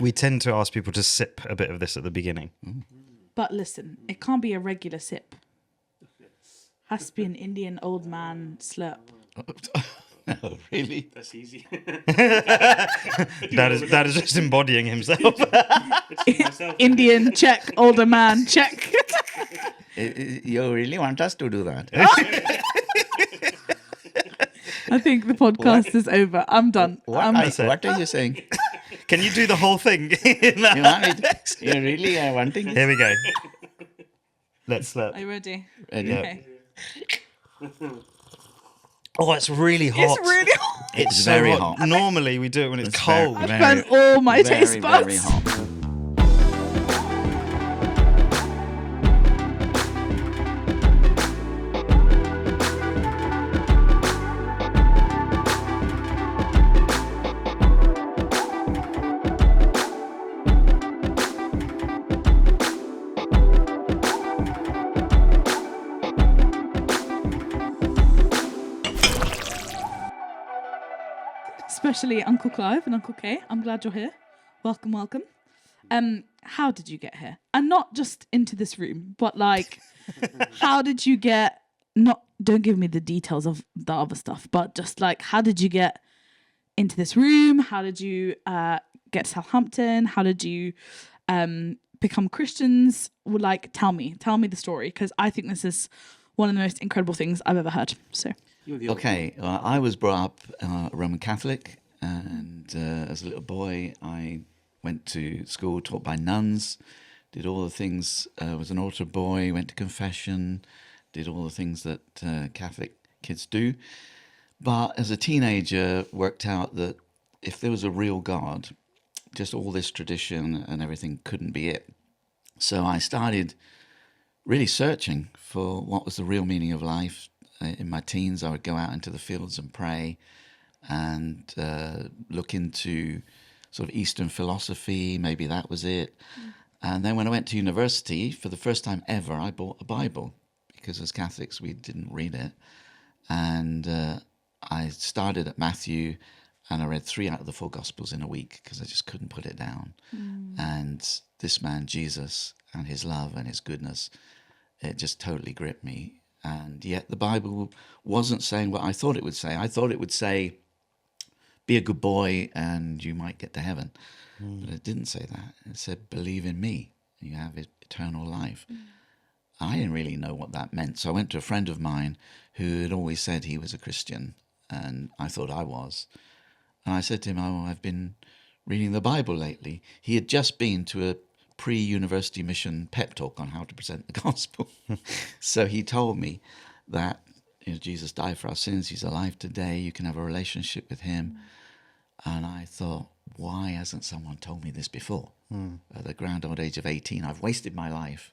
We tend to ask people to sip a bit of this at the beginning. But listen, it can't be a regular sip. Has to be an Indian old man slurp. Oh, really? That's easy. That is just embodying himself. Indian, check. Older man, check. You really want us to do that? I think the podcast is over. I'm done. What are you saying? Can you do the whole thing? You really are wanting it? Here we go. Let's slurp. Are you ready? Ready? Okay. Oh, it's really hot. It's really hot. It's so very hot. hot. Normally we do it when it's cold. I've burnt all my taste buds. Very hot. Especially Uncle Clive and Uncle Kay. I'm glad you're here. Welcome, welcome. How did you get here? And not just into this room, but like, how did you get, don't give me the details of the other stuff, but just like, how did you get into this room? How did you get to Southampton? How did you become Christians? Like, tell me the story, because I think this is one of the most incredible things I've ever heard. So. Okay, I was brought up Roman Catholic, and as a little boy, I went to school taught by nuns, did all the things, was an altar boy, went to confession, did all the things that Catholic kids do. But as a teenager, worked out that if there was a real God, just all this tradition and everything couldn't be it. So I started really searching for what was the real meaning of life. In my teens, I would go out into the fields and pray and look into sort of Eastern philosophy. Maybe that was it. And then when I went to university, for the first time ever, I bought a Bible, because as Catholics, we didn't read it. And I started at Matthew, and I read 3 out of the 4 Gospels in a week, because I just couldn't put it down. And this man, Jesus, and his love and his goodness, it just totally gripped me. And yet the Bible wasn't saying what I thought it would say. I thought it would say, be a good boy and you might get to heaven. But it didn't say that. It said, believe in me, and you have eternal life. I didn't really know what that meant. So I went to a friend of mine who had always said he was a Christian, and I thought I was. And I said to him, I've been reading the Bible lately. He had just been to a pre-university mission pep talk on how to present the gospel. So he told me that Jesus died for our sins. He's alive today. You can have a relationship with him. And I thought, why hasn't someone told me this before? At the grand old age of 18, I've wasted my life.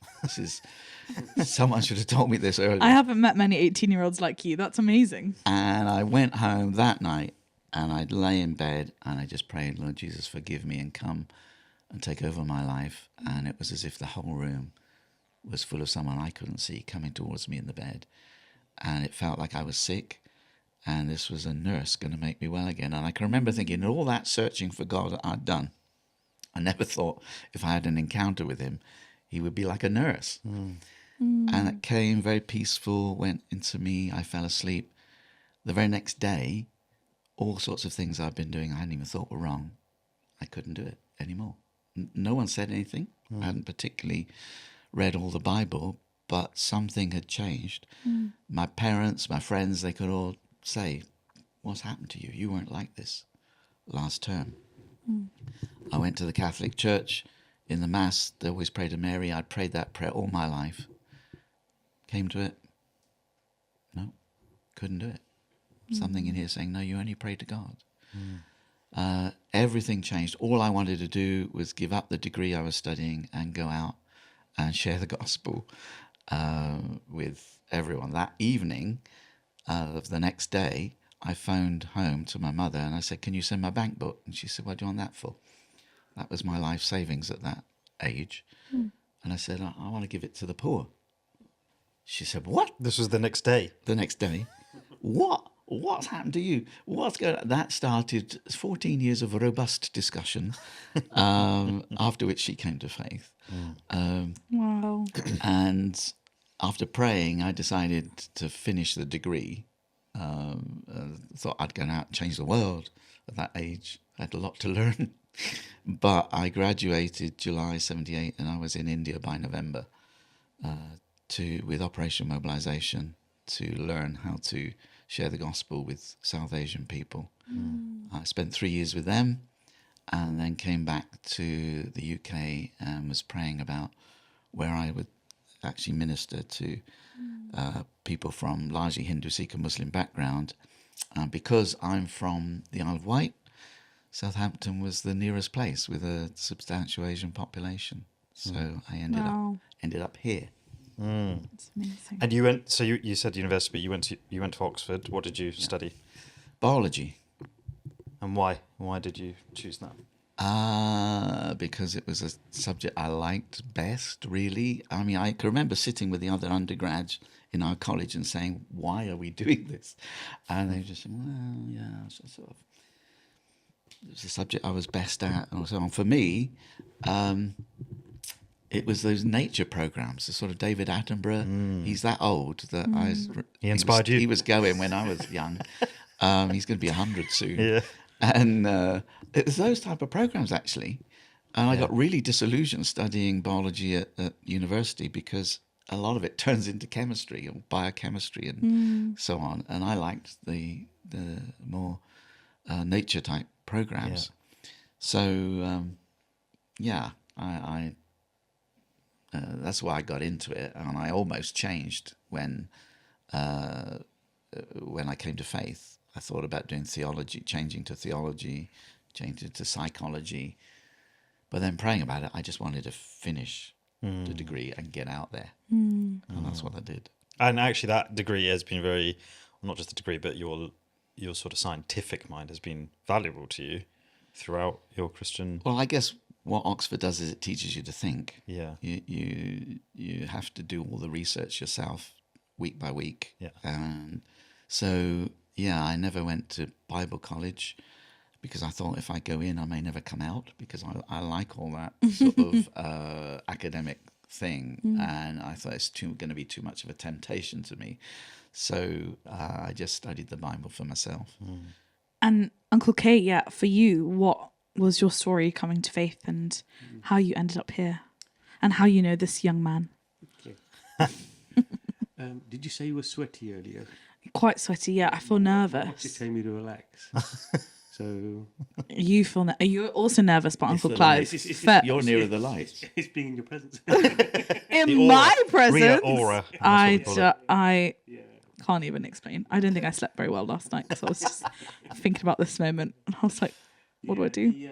Someone should have told me this earlier. I haven't met many 18-year-olds like you. That's amazing. And I went home that night, and I'd lay in bed, and I just prayed, Lord Jesus, forgive me and come and take over my life. And it was as if the whole room was full of someone I couldn't see coming towards me in the bed. And it felt like I was sick, and this was a nurse going to make me well again. And I can remember thinking, all that searching for God that I'd done, I never thought if I had an encounter with him, he would be like a nurse. And it came very peaceful, went into me, I fell asleep. The very next day, all sorts of things I'd been doing I hadn't even thought were wrong, I couldn't do it anymore. No one said anything. I hadn't particularly read all the Bible, but something had changed. My parents, my friends, they could all say, what's happened to you? You weren't like this last term. I went to the Catholic Church. In the Mass, they always pray to Mary. I'd prayed that prayer all my life. Came to it. No, couldn't do it. Something in here saying, no, you only pray to God. Everything changed. All I wanted to do was give up the degree I was studying and go out and share the gospel with everyone. That evening of the next day, I phoned home to my mother and I said, can you send my bank book? And she said, what do you want that for? That was my life savings at that age. And I said, I want to give it to the poor. She said, what? This was the next day. The next day. What? What's happened to you? What's going on? That started 14 years of robust discussion, after which she came to faith. Wow. And after praying, I decided to finish the degree. Thought I'd go out and change the world at that age. I had a lot to learn. But I graduated July 78 and I was in India by November with Operation Mobilization to learn how to share the gospel with South Asian people. I spent 3 years with them and then came back to the UK and was praying about where I would actually minister to people from largely Hindu, Sikh and Muslim background. Because I'm from the Isle of Wight, Southampton was the nearest place with a substantial Asian population. So I ended up here. That's amazing. And you went. So you said university, but you went to Oxford. What did you study? Biology. And why? Why did you choose that? Because it was a subject I liked best, really. I mean, I can remember sitting with the other undergrads in our college and saying, why are we doing this? And they just said, well, yeah, so sort of. It was a subject I was best at and so on. For me, it was those nature programs, the sort of David Attenborough. He's that old that He inspired you? He was going when I was young. He's going to be 100 soon. Yeah. And it was those type of programs, actually. And I got really disillusioned studying biology at university because a lot of it turns into chemistry or biochemistry and so on. And I liked the more nature type programs. Yeah. So, I that's why I got into it. And I almost changed when I came to faith. I thought about doing theology, changing to psychology. But then praying about it, I just wanted to finish the degree and get out there. And that's what I did. And actually, that degree has been very, well, not just the degree, but your sort of scientific mind has been valuable to you throughout your Christian. Well, I guess what Oxford does is it teaches you to think. Yeah. You have to do all the research yourself week by week. Yeah. And so, I never went to Bible college because I thought if I go in, I may never come out because I like all that sort of academic thing. And I thought it's going to be too much of a temptation to me. So I just studied the Bible for myself. And Uncle K, for you, what was your story coming to faith and how you ended up here and how you know this young man? Okay. Did you say you were sweaty earlier? Quite sweaty, I feel nervous. Just telling me to relax. So you feel are you also nervous, but Uncle the Clive? lights. You're nearer the lights. It's being in your presence. In my presence, Rhea aura. I Yeah. can't even explain. I don't think I slept very well last night because I was just thinking about this moment, and I was like, "What do I do?"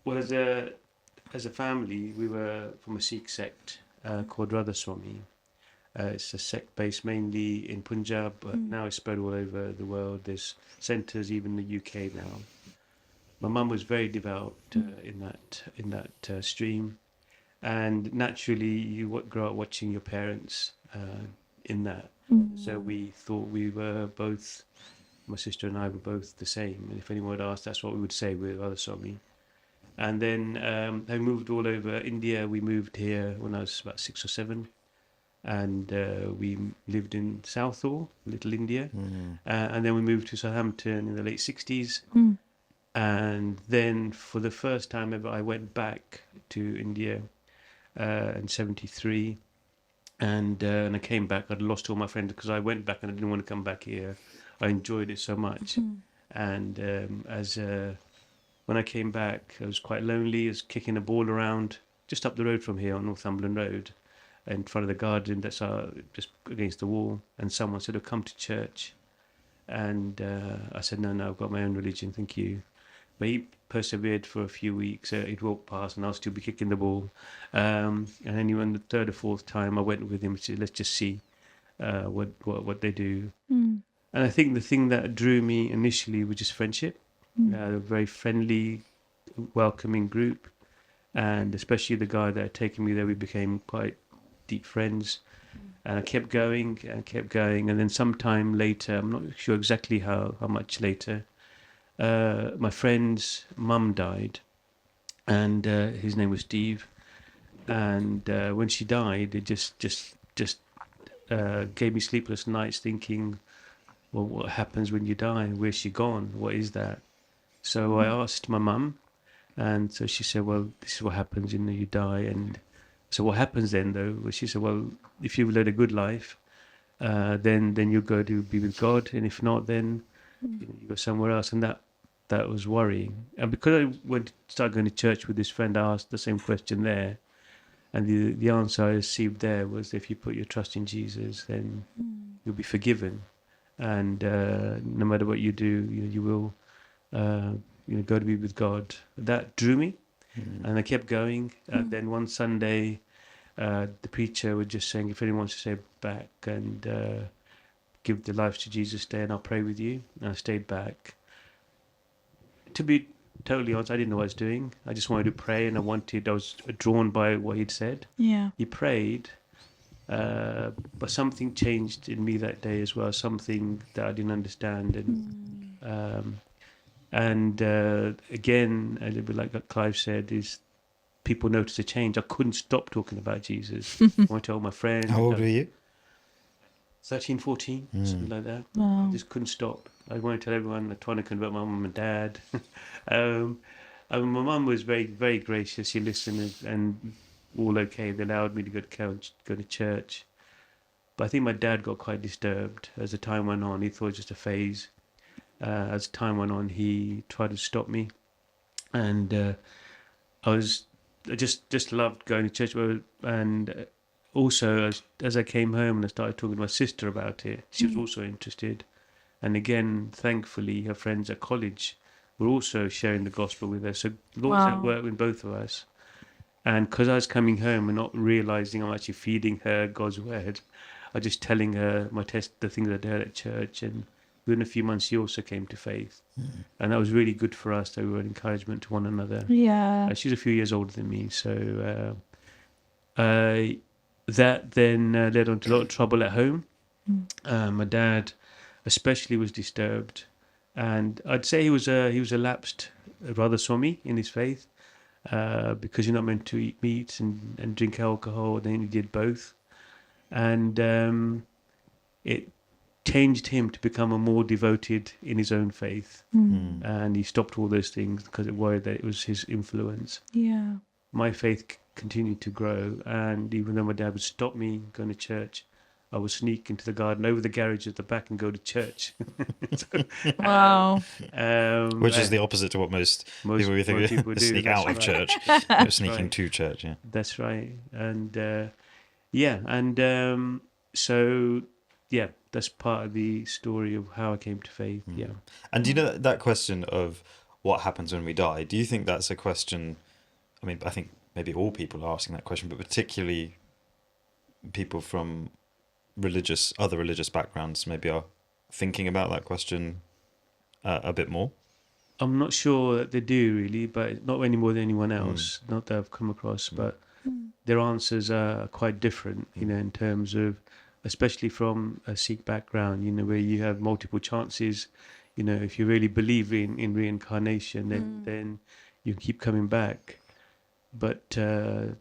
Well, as a family, we were from a Sikh sect called Radha Swami. It's a sect based mainly in Punjab, but now it's spread all over the world. There's centres even in the UK now. My mum was very devout in that stream, and naturally you grow up watching your parents in that. So we thought we were both, my sister and I were both the same. And if anyone would ask, that's what we would say with Radha Swami. And then I moved all over India. We moved here when I was about 6 or 7. And we lived in Southall, Little India. And then we moved to Southampton in the late 60s. And then for the first time ever, I went back to India in 73. And I came back. I'd lost all my friends because I went back and I didn't want to come back here. I enjoyed it so much. And when I came back, I was quite lonely. I was kicking a ball around just up the road from here on Northumberland Road, in front of the garden that's just against the wall. And someone said, "Oh, come to church." And I said, no, I've got my own religion, thank you. But he persevered for a few weeks. He'd walk past and I'll still be kicking the ball. And then on the third or fourth time, I went with him and said, let's just see what they do. And I think the thing that drew me initially was just friendship. A very friendly, welcoming group. And especially the guy that had taken me there, we became quite deep friends. And I kept going and kept going. And then sometime later, I'm not sure exactly how much later, my friend's mum died. And his name was Steve. And when she died, it just gave me sleepless nights thinking, well, what happens when you die? Where's she gone? What is that? So I asked my mum, and so she said, well, this is what happens, you die. And so what happens then, though? Well, she said, well, if you've led a good life, then you go to be with God, and if not, then you go somewhere else. And that was worrying. And because I started going to church with this friend, I asked the same question there. And the answer I received there was, if you put your trust in Jesus, then you'll be forgiven. And no matter what you do, you will go to be with God. That drew me, and I kept going. And then one Sunday, the preacher was just saying, if anyone wants to stay back and give their lives to Jesus, stay and I'll pray with you. And I stayed back. To be totally honest, I didn't know what I was doing. I just wanted to pray, and I was drawn by what he'd said. Yeah. He prayed, but something changed in me that day as well, something that I didn't understand. And again, a little bit like Clive said, is people notice a change. I couldn't stop talking about Jesus. I went to all my friends. How old were you? 13, 14, something like that. Wow. I just couldn't stop. I wanted to tell everyone. I trying to convert my mum and dad. My mum was very, very gracious. She listened and all okay. They allowed me to go to church. But I think my dad got quite disturbed as the time went on. He thought it was just a phase. As time went on, he tried to stop me, and I just loved going to church. And also, as I came home and I started talking to my sister about it, she was also interested. And again, thankfully, her friends at college were also sharing the gospel with her. So the Lord's at work with both of us. And because I was coming home and not realizing I'm actually feeding her God's word, I was just telling her the things I did at church. And within a few months, she also came to faith. And that was really good for us. They were an encouragement to one another. Yeah. She's a few years older than me. So that then led on to a lot of trouble at home. My dad especially was disturbed. And I'd say he was a lapsed Radha Swami in his faith, because you're not meant to eat meat and drink alcohol. Then he did both. And it changed him to become a more devoted in his own faith. And he stopped all those things because it worried that it was his influence. Yeah. My faith continued to grow, and even though my dad would stop me going to church, I would sneak into the garden over the garage at the back and go to church. Wow. Which is the opposite to what most people we think people do. sneak That's out of right. church. Sneaking right. to church, yeah. That's right. And so that's part of the story of how I came to faith. Yeah. And do you know that question of what happens when we die? Do you think that's a question? I mean, I think maybe all people are asking that question, but particularly people from other religious backgrounds maybe are thinking about that question a bit more. I'm not sure that they do really, but not any more than anyone else. Not that I've come across, but their answers are quite different, in terms of, especially from a Sikh background, where you have multiple chances. If you really believe in reincarnation, then you keep coming back. But so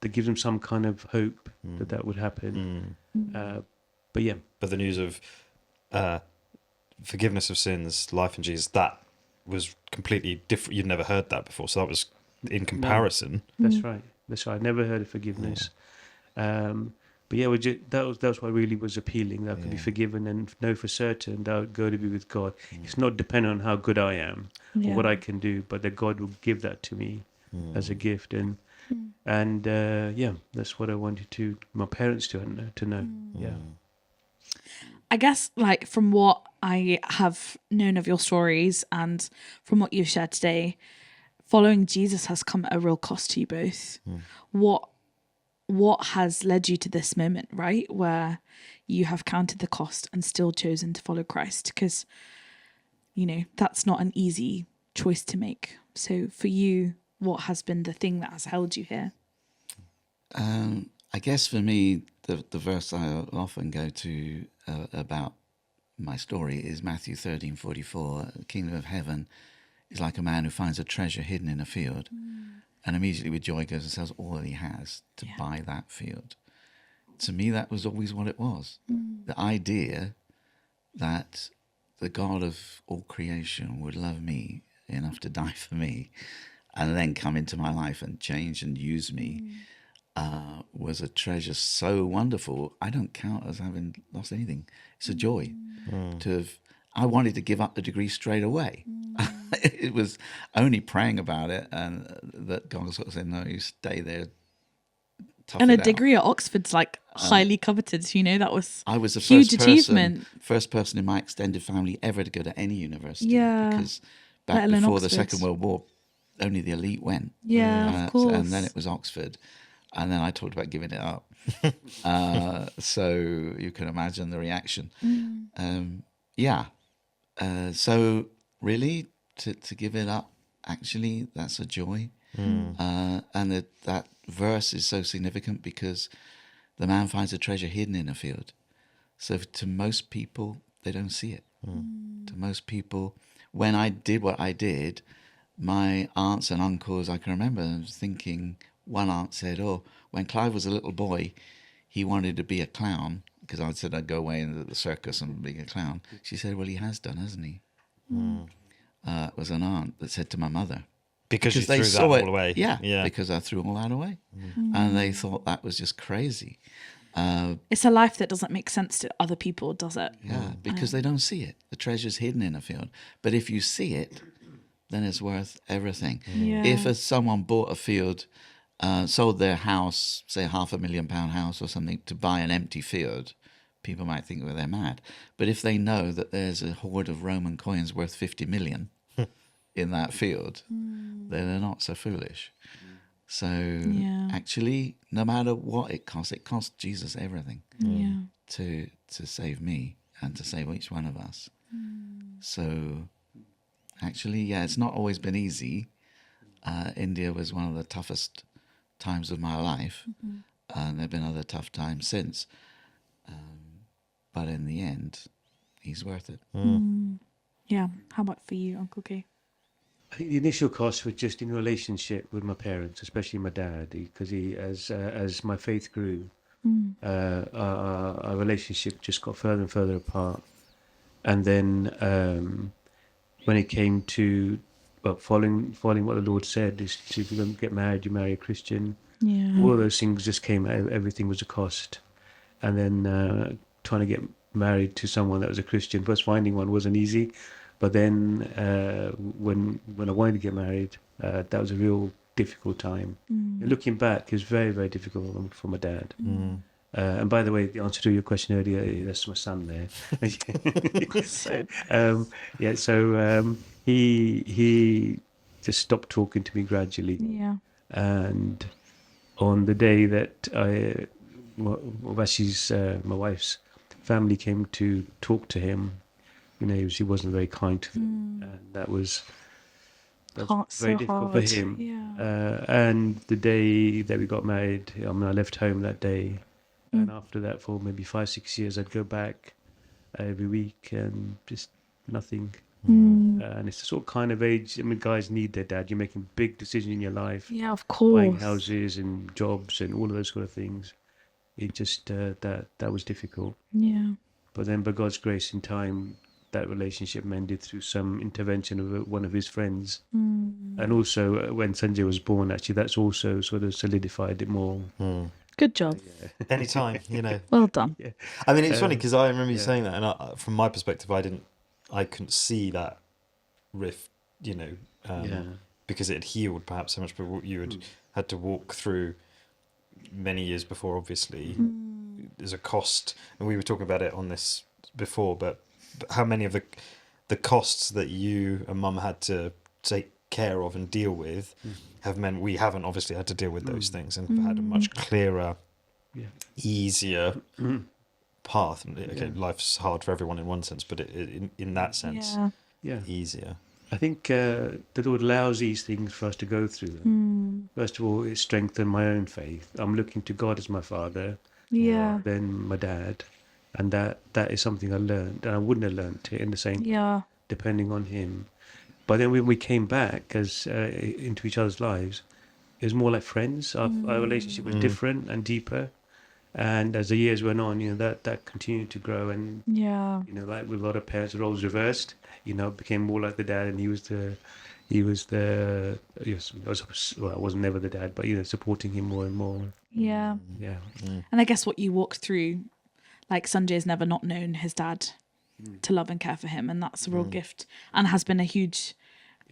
that gives them some kind of hope that would happen. But the news of forgiveness of sins, life in Jesus, that was completely different. You'd never heard that before, so that was in comparison. No, that's right. I never heard of forgiveness. But that was what really was appealing. That I could be forgiven and know for certain that I would go to be with God. It's not dependent on how good I am or what I can do, but that God will give that to me as a gift. And that's what I wanted my parents to know. Yeah. I guess, like, from what I have known of your stories and from what you've shared today, following Jesus has come at a real cost to you both. What has led you to this moment, right, where you have counted the cost and still chosen to follow Christ? Because, that's not an easy choice to make. So for you, what has been the thing that has held you here? I guess for me, the verse I often go to about my story is Matthew 13:44. The kingdom of heaven is like a man who finds a treasure hidden in a field, and immediately with joy goes and sells all that he has to buy that field. To me, that was always what it was. The idea that the God of all creation would love me enough to die for me and then come into my life and change and use me was a treasure so wonderful. I don't count as having lost anything. It's a joy to have. I wanted to give up the degree straight away. It was only praying about it and that God sort of said, no, you stay there. And a degree at Oxford's like highly coveted, you know, that was I was the huge achievement. First person in my extended family ever to go to any university. Yeah. Because Let back alone before the Oxford. Second World War, only the elite went. Yeah, of course. And then it was Oxford. And then I talked about giving it up. So you can imagine the reaction. So really, to give it up, actually, that's a joy. And that verse is so significant because the man finds a treasure hidden in a field. So to most people, they don't see it. To most people, when I did what I did, my aunts and uncles, I can remember thinking, one aunt said, oh, when Clive was a little boy, he wanted to be a clown, because I said I'd go away into the circus and be a clown. She said, well, he has done, hasn't he? It was an aunt that said to my mother. Because you they threw saw that it all away. Yeah, because I threw all that away. And they thought that was just crazy. It's a life that doesn't make sense to other people, does it? Yeah, because they don't see it. The treasure's hidden in a field. But if you see it, then it's worth everything. Yeah. If someone bought a field, sold their house, say £500,000 house or something, to buy an empty field, people might think that they're mad. But if they know that there's a hoard of Roman coins worth 50 million in that field, then they're not so foolish. So actually, no matter what it cost Jesus everything to save me and to save each one of us. So actually, it's not always been easy. India was one of the toughest times of my life, and there have been other tough times since. But in the end, he's worth it. Yeah. How about for you, Uncle Kay? I think the initial cost was just in relationship with my parents, especially my dad, because as my faith grew, our relationship just got further and further apart. And then when it came to following what the Lord said, is if you're going to get married, you marry a Christian. Yeah. All of those things just came. Everything was a cost. And then trying to get married to someone that was a Christian, first finding one wasn't easy. But then when I wanted to get married, that was a real difficult time. Looking back, it was very, very difficult for my dad. And by the way, the answer to your question earlier, that's my son there. He just stopped talking to me gradually. Yeah. And on the day that Vashi's, my wife's family came to talk to him, he wasn't very kind to them, and that was very difficult for him. Yeah. And the day that we got married, I left home that day, and after that, for maybe 5-6 years, I'd go back every week, and just nothing. And it's the sort of kind of age. Guys need their dad. You're making big decisions in your life. Yeah, of course. Buying houses and jobs and all of those sort of things. It just that was difficult. Yeah. But then, by God's grace, in time, that relationship mended through some intervention of one of his friends. And also, when Sanjay was born, actually, that's also sort of solidified it more. Good job. Anytime, Well done. Yeah. I mean, it's funny because I remember you saying that, and from my perspective, I couldn't see that rift, because it had healed perhaps so much, but you had to walk through many years before, obviously. There's a cost, and we were talking about it on this before, but how many of the costs that you and Mum had to take care of and deal with have meant we haven't obviously had to deal with those things and had a much clearer, easier path. Okay, life's hard for everyone in one sense, but in that sense, Yeah. easier. I think the Lord allows these things for us to go through them. First of all, it strengthened my own faith. I'm looking to God as my father, Yeah. then my dad, and that is something I learned, and I wouldn't have learned it in the same Yeah. depending on him. But then when we came back as into each other's lives, it was more like friends. Our relationship was different and deeper. And as the years went on, that continued to grow. And Yeah. like with a lot of parents, the roles reversed. It became more like the dad, and he was the yes. I wasn't never the dad, but supporting him more and more. Yeah. Yeah. And I guess what you walked through, like Sanjay's never not known his dad to love and care for him, and that's a real gift, and has been a huge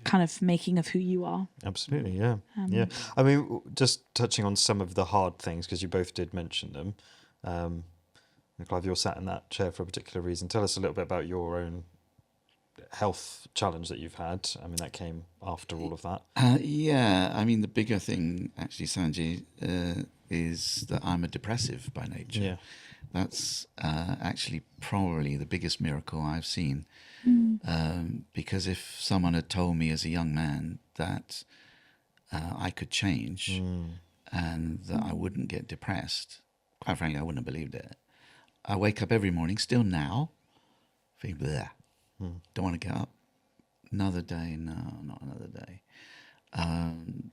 kind of making of who you are. Absolutely, yeah. Yeah. I mean, just touching on some of the hard things, because you both did mention them. Clive, you're sat in that chair for a particular reason. Tell us a little bit about your own health challenge that you've had. I mean, that came after all of that. Yeah, I mean, the bigger thing, actually, Sanjay, is that I'm a depressive by nature. Yeah. That's actually probably the biggest miracle I've seen. Because if someone had told me as a young man that I could change and that I wouldn't get depressed, quite frankly, I wouldn't have believed it. I wake up every morning, still now, think, bleh, don't want to get up. Another day, no, not another day.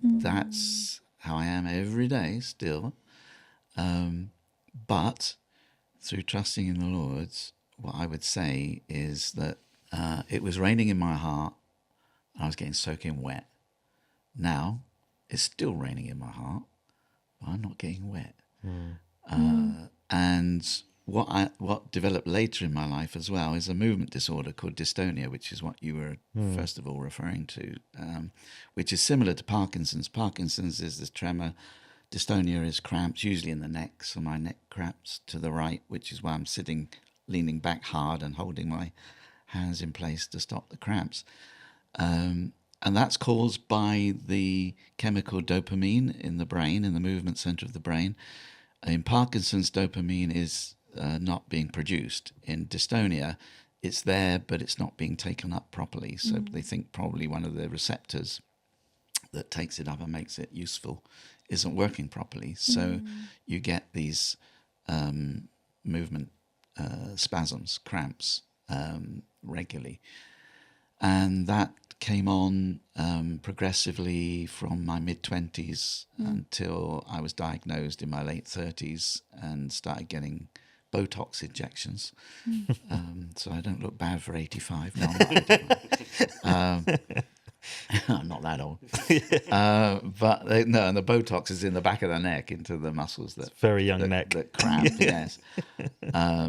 That's how I am every day still. But through trusting in the Lord, what I would say is that it was raining in my heart and I was getting soaking wet. Now it's still raining in my heart, but I'm not getting wet. And what developed later in my life as well is a movement disorder called dystonia, which is what you were first of all referring to, which is similar to Parkinson's. Parkinson's is this tremor. Dystonia is cramps, usually in the neck, so my neck cramps to the right, which is why I'm sitting, leaning back hard and holding my hands in place to stop the cramps. And that's caused by the chemical dopamine in the brain, in the movement center of the brain. In Parkinson's, dopamine is not being produced. In dystonia, it's there, but it's not being taken up properly. So they think probably one of the receptors that takes it up and makes it useful isn't working properly. So you get these movement spasms, cramps regularly. And that came on progressively from my mid-20s until I was diagnosed in my late 30s and started getting Botox injections. So I don't look bad for 85. No, I'm not 85. I'm not that old. But and the Botox is in the back of the neck into the muscles that Very young neck. that cramp. Yes.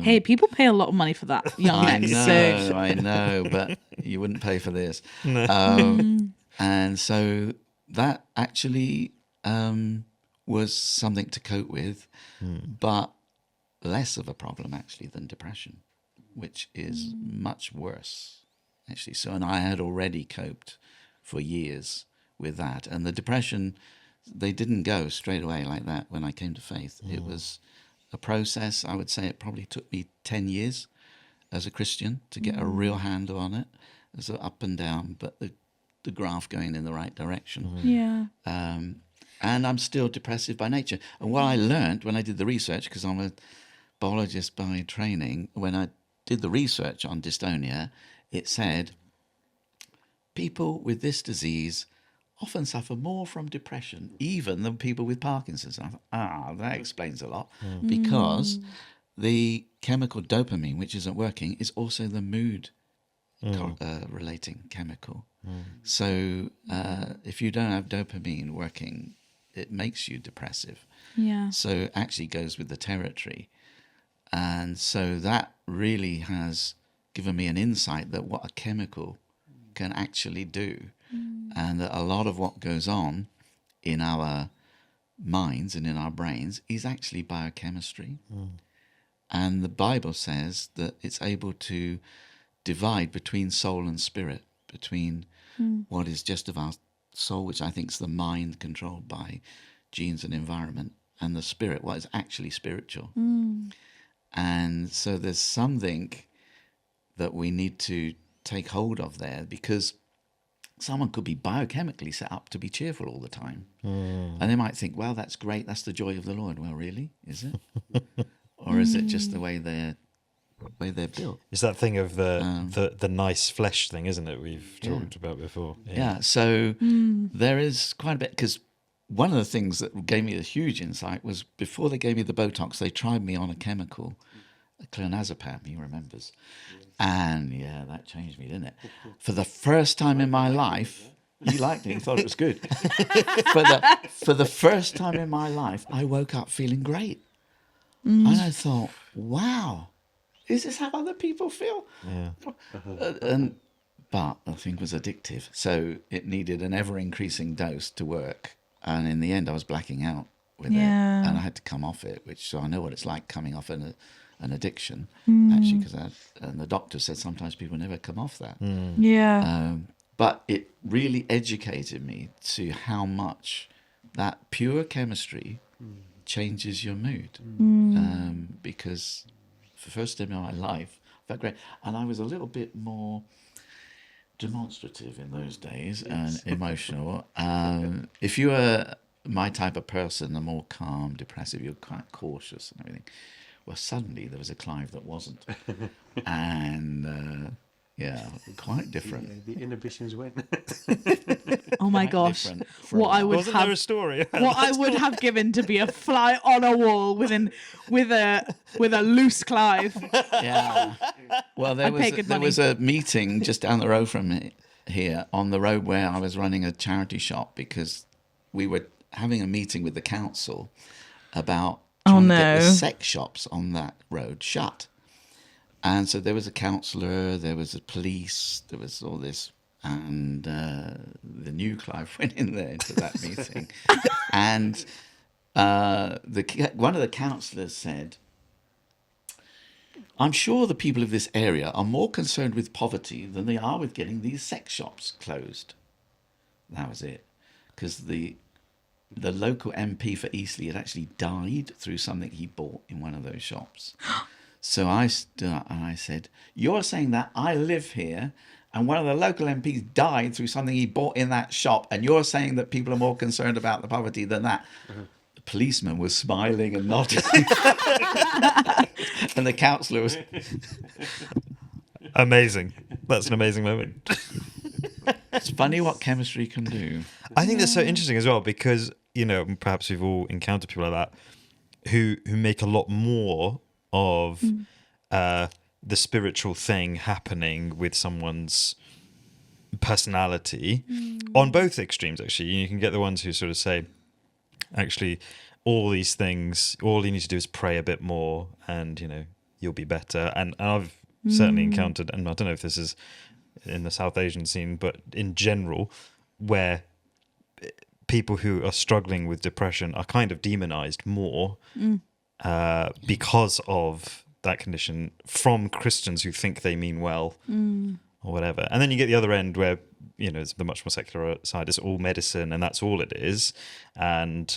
Hey, people pay a lot of money for that young I neck. know, So I know, but you wouldn't pay for this. And so that actually was something to cope with, but less of a problem actually than depression, which is much worse actually. So, and I had already coped for years with that, and the depression, they didn't go straight away like that when I came to faith. It was a process. I would say it probably took me 10 years as a Christian to get a real handle on it. It's up and down, but the graph going in the right direction. yeah. And I'm still depressive by nature. And what I learned when I did the research, because I'm a biologist by training, when I did the research on dystonia, it said people with this disease often suffer more from depression even than people with Parkinson's. And I thought, that explains a lot, because the chemical dopamine, which isn't working, is also the mood relating chemical. So if you don't have dopamine working, it makes you depressive. Yeah. So it actually goes with the territory. And so that really has given me an insight that what a chemical can actually do. And that a lot of what goes on in our minds and in our brains is actually biochemistry. And the Bible says that it's able to divide between soul and spirit, between what is just of our soul, which I think is the mind controlled by genes and environment, and the spirit, what is actually spiritual. And so there's something that we need to take hold of there, because someone could be biochemically set up to be cheerful all the time. And they might think, well, that's great, that's the joy of the Lord. Well, really? Is it? Or is it just the way they're built? It's that thing of the nice flesh thing, isn't it? We've talked about before. Yeah, so there is quite a bit, because one of the things that gave me a huge insight was before they gave me the Botox, they tried me on a chemical, clonazepam, he remembers. And yeah, that changed me, didn't it? For the first time in my life, he liked it, he thought it was good. For the first time in my life, I woke up feeling great. And I thought, wow, is this how other people feel? Yeah. But the thing was addictive, so it needed an ever-increasing dose to work. And in the end, I was blacking out with it, and I had to come off it, so I know what it's like coming off an addiction, actually, and the doctor said sometimes people never come off that. But it really educated me to how much that pure chemistry changes your mood. Because for the first time in my life, I felt great. And I was a little bit more demonstrative in those days and emotional. If you were my type of person, the more calm, depressive, you're quite cautious and everything. Well, suddenly there was a Clive that wasn't. And quite different. The inhibitions went. Oh my gosh! What I would Wasn't have there a story? what I would have given to be a fly on a wall with a loose Clive. Yeah. Well, there was a meeting just down the road from here, on the road where I was running a charity shop, because we were having a meeting with the council about trying to get the sex shops on that road shut. And so there was a councillor, there was a police, there was all this, and the new Clive went in there into that meeting, and one of the councillors said, "I'm sure the people of this area are more concerned with poverty than they are with getting these sex shops closed." That was it, because the local MP for Eastleigh had actually died through something he bought in one of those shops. So I stood up and I said, "You're saying that I live here and one of the local MPs died through something he bought in that shop, and you're saying that people are more concerned about the poverty than that?" The policeman was smiling and nodding. And the councillor was... Amazing. That's an amazing moment. It's funny what chemistry can do. I think that's so interesting as well, because, perhaps we've all encountered people like that who make a lot more of the spiritual thing happening with someone's personality on both extremes, actually. You can get the ones who sort of say, actually, all these things, all you need to do is pray a bit more and, you'll be better. And I've certainly encountered, and I don't know if this is in the South Asian scene, but in general, where people who are struggling with depression are kind of demonized more because of that condition from Christians who think they mean well or whatever. And then you get the other end where, it's the much more secular side. It's all medicine and that's all it is. And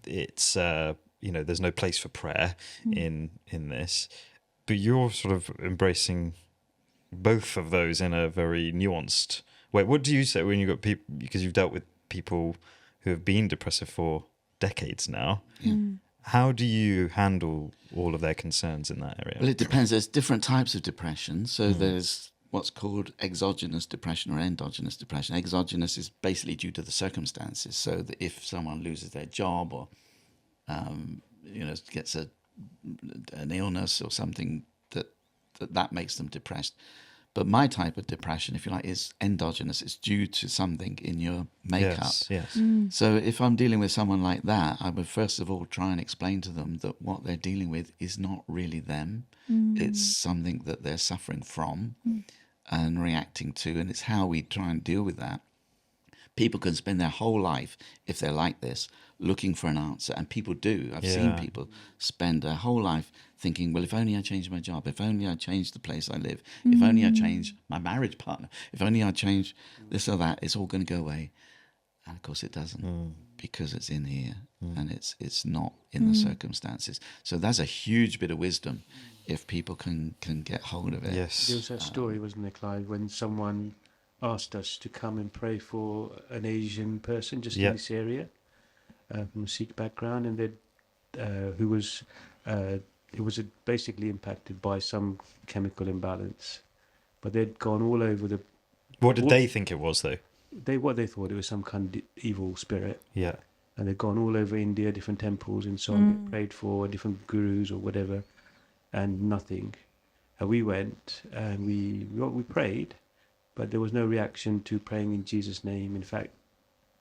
it's, there's no place for prayer in this. But you're sort of embracing both of those in a very nuanced way. What do you say when you've got people, because you've dealt with people who have been depressive for decades now, how do you handle all of their concerns in that area? Well, it depends. There's different types of depression. So there's what's called exogenous depression or endogenous depression. Exogenous is basically due to the circumstances. So that if someone loses their job or, gets an illness or something, that makes them depressed. But my type of depression, if you like, is endogenous. It's due to something in your makeup. Yes. So if I'm dealing with someone like that, I would first of all try and explain to them that what they're dealing with is not really them. It's something that they're suffering from and reacting to, and it's how we try and deal with that. People can spend their whole life, if they're like this, looking for an answer, and people do. I've seen people spend their whole life thinking, well, if only I change my job, if only I change the place I live, if only I change my marriage partner, if only I change this or that, it's all going to go away. And of course it doesn't, because it's in here and it's not in the circumstances. So that's a huge bit of wisdom if people can get hold of it. Yes. There was that story, wasn't there, Clive, when someone asked us to come and pray for an Asian person just Yeah. in this area from a Sikh background, and they who was basically impacted by some chemical imbalance, but they'd gone all over the. What did What- they think it was, though? They thought it was some kind of evil spirit, Yeah. and they'd gone all over India, different temples and so on, get prayed for different gurus or whatever, and nothing. And we went and we prayed, but there was no reaction to praying in Jesus' name. In fact,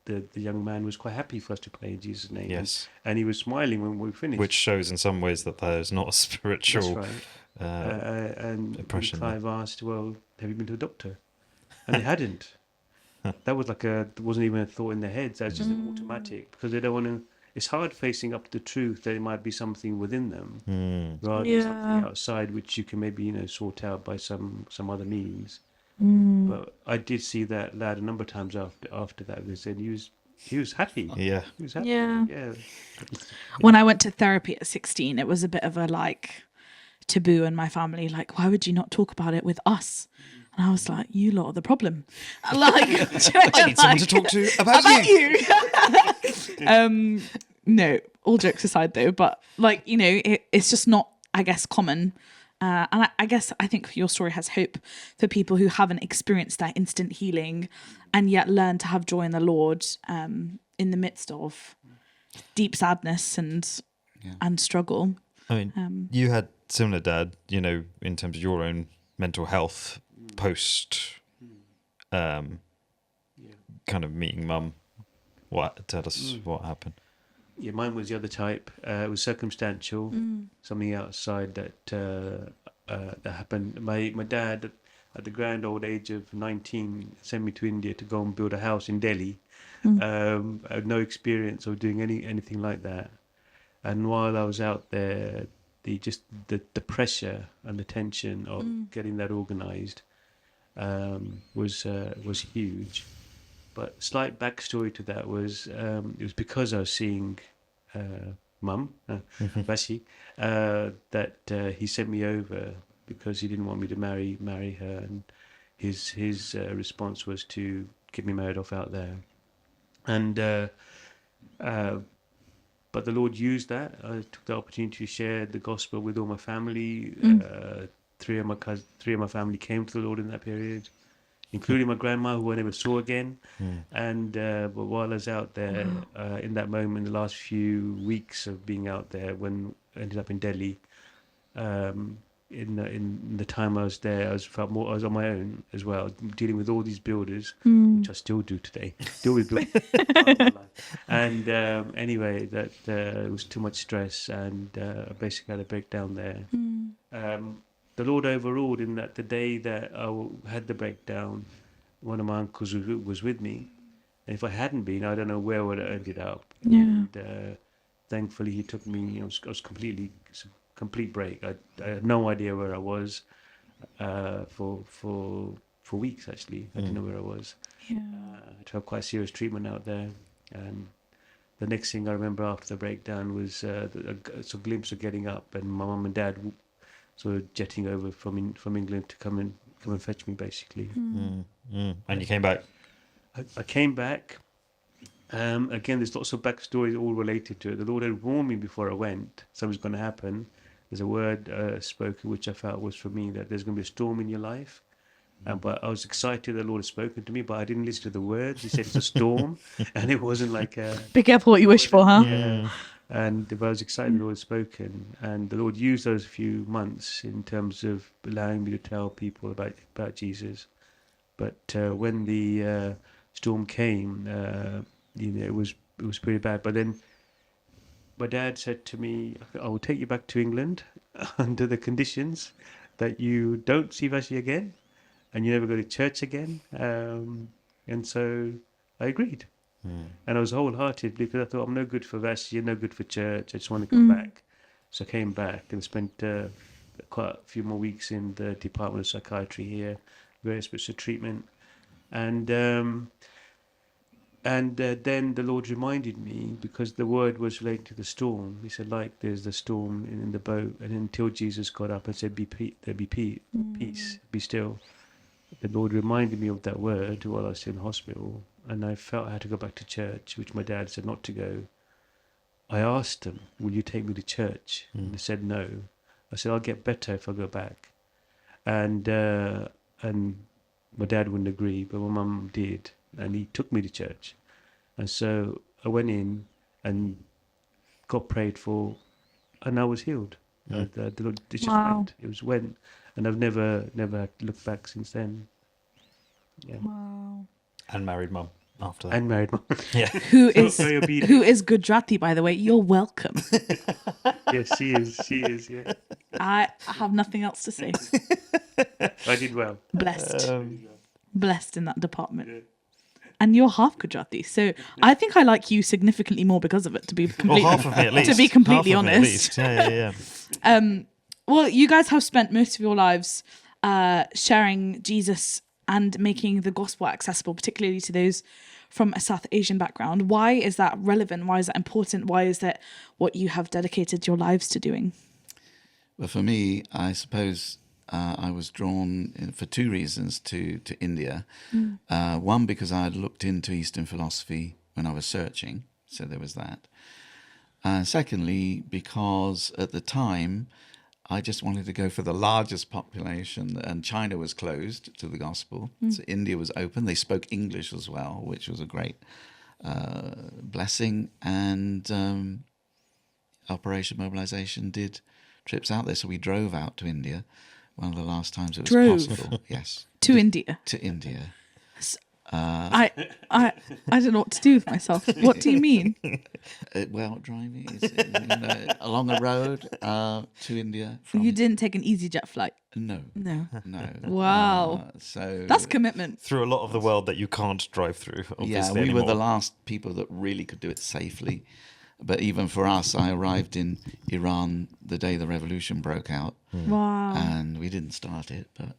the young man was quite happy for us to pray in Jesus' name. Yes. And he was smiling when we finished. Which shows in some ways that there's not a That's spiritual. right. And impression Clive asked, "Well, have you been to a doctor?" And they hadn't. That was there wasn't even a thought in their heads. That's just automatic, because they don't want to. It's hard facing up to the truth that it might be something within them, rather than something outside, which you can maybe sort out by some other means. But I did see that lad a number of times after that. They said he was happy. Yeah. He was happy. Yeah. Yeah. When I went to therapy at 16, it was a bit of a taboo in my family. Like, why would you not talk about it with us? And I was like, you lot are the problem. Like, I need someone to talk to about you. No, all jokes aside though, but it's just not, I guess, common. And I think your story has hope for people who haven't experienced that instant healing and yet learn to have joy in the Lord in the midst of deep sadness and struggle. I mean, you had similar, Dad, in terms of your own mental health post kind of meeting Mum. Tell us what happened. Yeah, mine was the other type. It was circumstantial, something outside that happened. My dad, at the grand old age of 19, sent me to India to go and build a house in Delhi. I had no experience of doing anything like that. And while I was out there, the pressure and the tension of getting that organised was huge. But slight backstory to that was it was because I was seeing Mum, Vashi, that he sent me over because he didn't want me to marry her, and his response was to get me married off out there. And but the Lord used that. I took the opportunity to share the gospel with all my family. Three of my family came to the Lord in that period, including my grandma, who I never saw again. And but while I was out there, in that moment, the last few weeks of being out there, when I ended up in Delhi, in the time I was there, I was on my own as well, dealing with all these builders, which I still do today. Deal with builders. And anyway, that it was too much stress, and I basically had a breakdown there. The Lord overruled in that the day that I had the breakdown, one of my uncles was with me. And if I hadn't been, I don't know where I would have ended up. Yeah. And thankfully, he took me. I was complete break. I had no idea where I was for weeks, actually. I didn't know where I was. Yeah. I had to have quite serious treatment out there. And the next thing I remember after the breakdown was a glimpse of getting up, and my mum and dad sort of jetting over from England to come and fetch me, basically. And you came back. I came back. Again, there's lots of backstories all related to it. The Lord had warned me before I went, something's going to happen. There's a word spoken which I felt was for me, that there's going to be a storm in your life. But I was excited the Lord had spoken to me, but I didn't listen to the words. He said it's a storm, and it wasn't like a... Be careful what you wish for, huh? Yeah. And I was excited the Lord had spoken, and the Lord used those few months in terms of allowing me to tell people about Jesus. But when the storm came, it was pretty bad. But then my dad said to me, "I will take you back to England under the conditions that you don't see Vashi again, and you never go to church again." And so I agreed. And I was wholehearted, because I thought, I'm no good for Vashi, no good for church. I just want to go back. So I came back and spent quite a few more weeks in the Department of Psychiatry here, various bits of treatment. And then the Lord reminded me, because the word was related to the storm. He said, like there's the storm in the boat, and until Jesus got up and said, there be peace, be still. the Lord reminded me of that word while I was in hospital, and I felt I had to go back to church, which my dad said not to go. I asked them, "Will you take me to church?" And they said no. I said, "I'll get better if I go back." And my dad wouldn't agree, but my mum did, and he took me to church. And so I went in and got prayed for, and I was healed. It just Wow. went. It was went, and I've never had to look back since then. Yeah, Wow. And married mum after that. and married mum. Yeah. Who So is very obedient. who is Gujarati, by the way? You're welcome. Yes, she is. She is. Yeah, I have nothing else to say. I did well. Blessed. Blessed in that department. Yeah. And you're half Gujarati, so I think I like you significantly more because of it. To be Well, completely, half of me at least. to be completely Half of me at honest. least. Yeah. Well, you guys have spent most of your lives sharing Jesus and making the gospel accessible, particularly to those from a South Asian background. Why is that relevant? Why is that important? Why is that what you have dedicated your lives to doing? Well, for me, I suppose I was drawn for two reasons to India. One, because I had looked into Eastern philosophy when I was searching, so there was that. Secondly, because at the time, I just wanted to go for the largest population, and China was closed to the gospel. So India was open. They spoke English as well, which was a great blessing. And Operation Mobilization did trips out there. So we drove out to India one of the last times it was Drove? possible. Yes. To India. To India. I don't know what to do with myself. What do you mean? Well, driving is, along a road to India. From, You didn't take an EasyJet flight? No. No. No. Wow. So That's commitment. Through a lot of the world that you can't drive through, obviously, yeah, we anymore. were the last people that really could do it safely. But even for us, I arrived in Iran the day the revolution broke out, Wow. and we didn't start it, but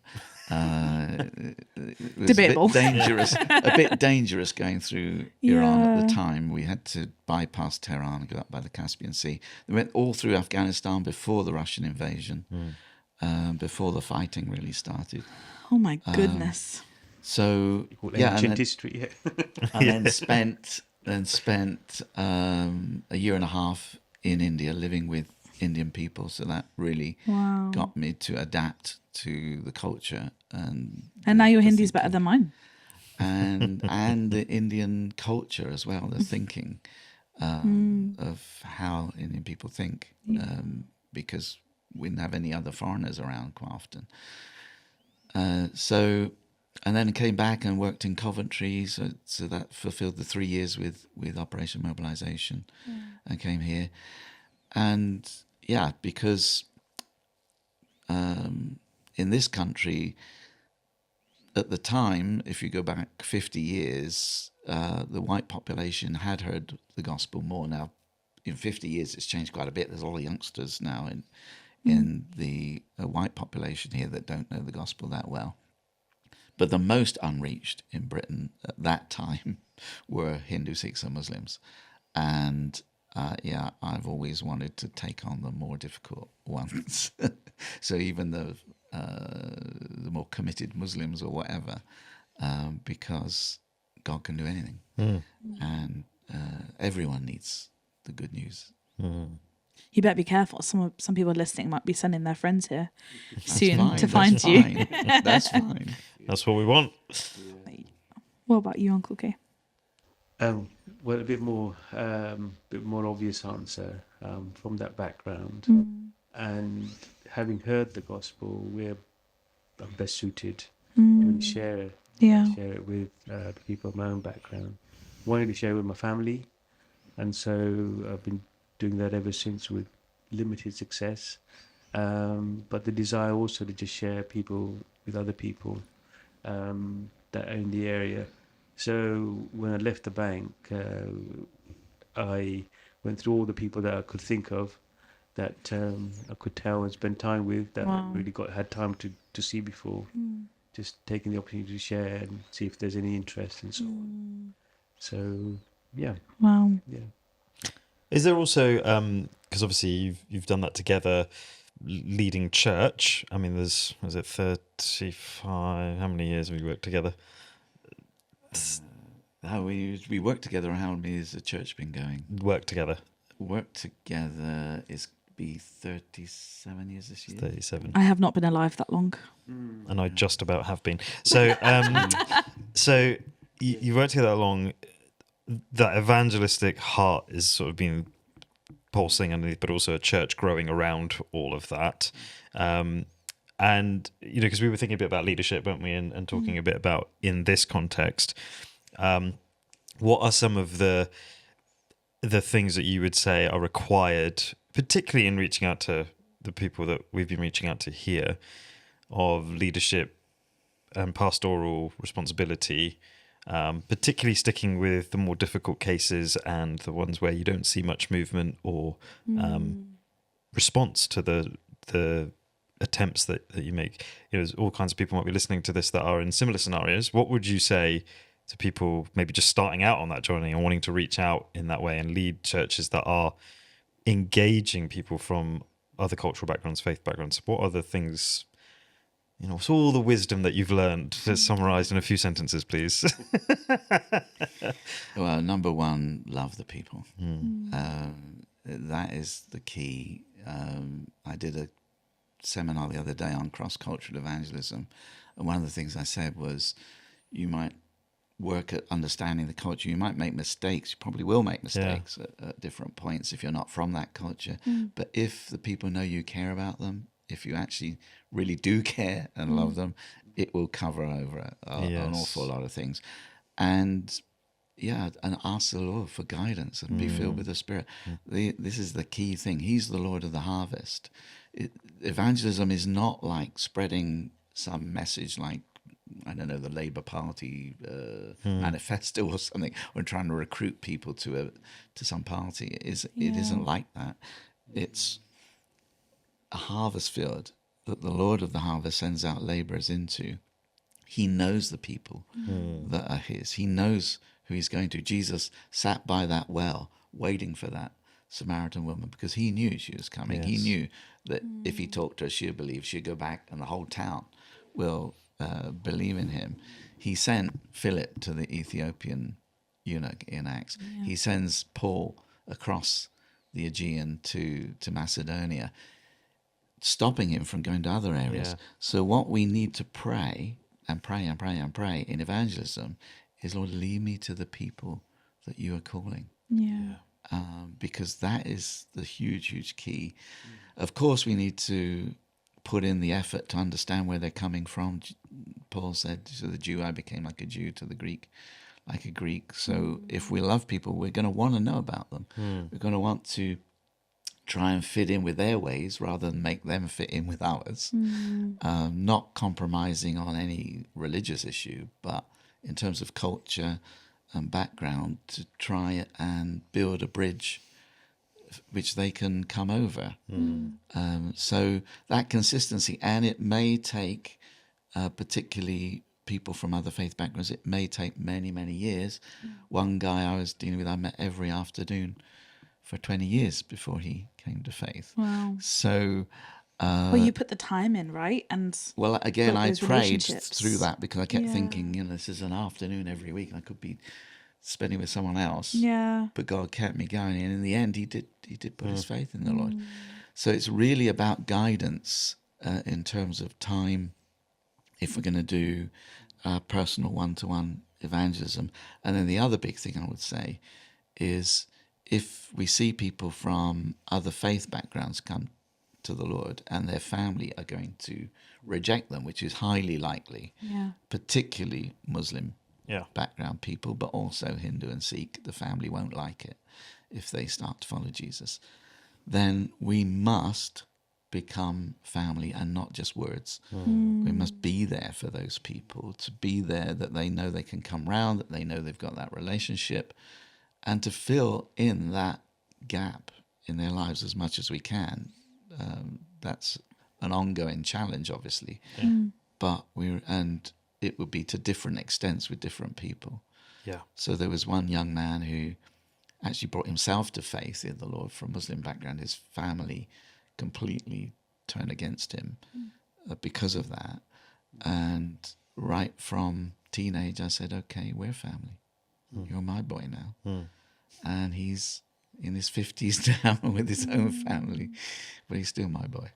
it was Debatable. a bit dangerous. A bit dangerous going through Iran at the time. We had to bypass Tehran and go up by the Caspian Sea. We went all through Afghanistan before the Russian invasion, before the fighting really started. Oh my goodness. So All yeah, ancient and then, history. Yeah. and then spent a year and a half in India living with Indian people. So that really Wow. got me to adapt to the culture and And now your the Hindi's better thinking. than mine. and the Indian culture as well, the thinking of how Indian people think, because we didn't have any other foreigners around quite often. And then came back and worked in Coventry, so that fulfilled the 3 years with Operation Mobilization, and came here. And yeah, because in this country, at the time, if you go back 50 years, the white population had heard the gospel more. Now, in 50 years, it's changed quite a bit. There's a lot of youngsters now in the white population here that don't know the gospel that well. But the most unreached in Britain at that time were Hindu, Sikhs, and Muslims. And yeah, I've always wanted to take on the more difficult ones. So even the more committed Muslims or whatever, because God can do anything. And everyone needs the good news. You better be careful. Some people listening might be sending their friends here That's soon fine, to that's find you. fine. That's fine. That's what we want. What about you, Uncle K? Well, a bit more obvious answer from that background, and having heard the gospel, I'm best suited to share it with the people of my own background. Wanted to share it with my family, and so I've been doing that ever since with limited success. But the desire also to just share people with other people that are in the area. So when I left the bank, I went through all the people that I could think of that I could tell and spend time with that I really had time to see before. Just taking the opportunity to share and see if there's any interest and so on. So yeah. Wow. Yeah. Is there also, because obviously you've done that together, leading church. I mean, was it 35? How many years have we worked together? How we work together. How many years has the church been going? Worked together. Work together is be 37 years this year. 37. I have not been alive that long. And I just about have been. So, so you worked together that long. That evangelistic heart is sort of been pulsing underneath, but also a church growing around all of that. And, you know, because we were thinking a bit about leadership, weren't we? And talking a bit about in this context, what are some of the things that you would say are required, particularly in reaching out to the people that we've been reaching out to here, of leadership and pastoral responsibility, particularly sticking with the more difficult cases and the ones where you don't see much movement or response to the attempts that you make? You know, there's all kinds of people might be listening to this that are in similar scenarios. What would you say to people maybe just starting out on that journey and wanting to reach out in that way and lead churches that are engaging people from other cultural backgrounds, faith backgrounds? What are the things, you know, what's all the wisdom that you've learned, summarized in a few sentences, please? Well, number one, love the people. That is the key. I did a seminar the other day on cross-cultural evangelism, and one of the things I said was, you might work at understanding the culture, you might make mistakes, you probably will make mistakes at different points if you're not from that culture, but if the people know you care about them, if you actually really do care and love them, it will cover over an awful lot of things. And and ask the Lord for guidance and be filled with the Spirit. This is the key thing. He's the Lord of the harvest. Evangelism is not like spreading some message like, I don't know, the Labour Party manifesto or something, or trying to recruit people to some party. It isn't like that. It's a harvest field that the Lord of the harvest sends out labourers into. He knows the people that are his. He knows who he's going to. Jesus sat by that well waiting for that Samaritan woman because he knew she was coming. He knew that if he talked to her, she'd believe. She'd go back and the whole town will believe in him. He sent Philip to the Ethiopian eunuch in Acts. He sends Paul across the Aegean to Macedonia, stopping him from going to other areas. So what we need to pray and pray and pray and pray in evangelism is, Lord, lead me to the people that you are calling. Because that is the huge, huge key. Of course, we need to put in the effort to understand where they're coming from. Paul said, to the Jew, I became like a Jew, to the Greek, like a Greek. So if we love people, we're going to want to know about them. We're going to want to try and fit in with their ways rather than make them fit in with ours. Not compromising on any religious issue, but in terms of culture and background, to try and build a bridge which they can come over. So that consistency, and it may take, particularly people from other faith backgrounds, it may take many, many years. One guy I was dealing with, I met every afternoon for 20 years before he came to faith. Wow. So... well, you put the time in, right? And well, again, built I those prayed relationships. through that because I kept thinking, you know, this is an afternoon every week. I could be spending with someone else. But God kept me going, and in the end, He did put His faith in the Lord. So it's really about guidance in terms of time. If we're going to do personal one-to-one evangelism, and then the other big thing I would say is, if we see people from other faith backgrounds come to the Lord and their family are going to reject them, which is highly likely, particularly Muslim background people, but also Hindu and Sikh, the family won't like it if they start to follow Jesus, then we must become family and not just words. We must be there for those people, to be there that they know they can come round, that they know they've got that relationship, and to fill in that gap in their lives as much as we can. That's an ongoing challenge, obviously, but it would be to different extents with different people. So there was one young man who actually brought himself to faith in the Lord from Muslim background. His family completely turn against him because of that. And right from teenage, I said, okay, we're family. You're my boy now. And he's in his 50s now with his own family, but he's still my boy.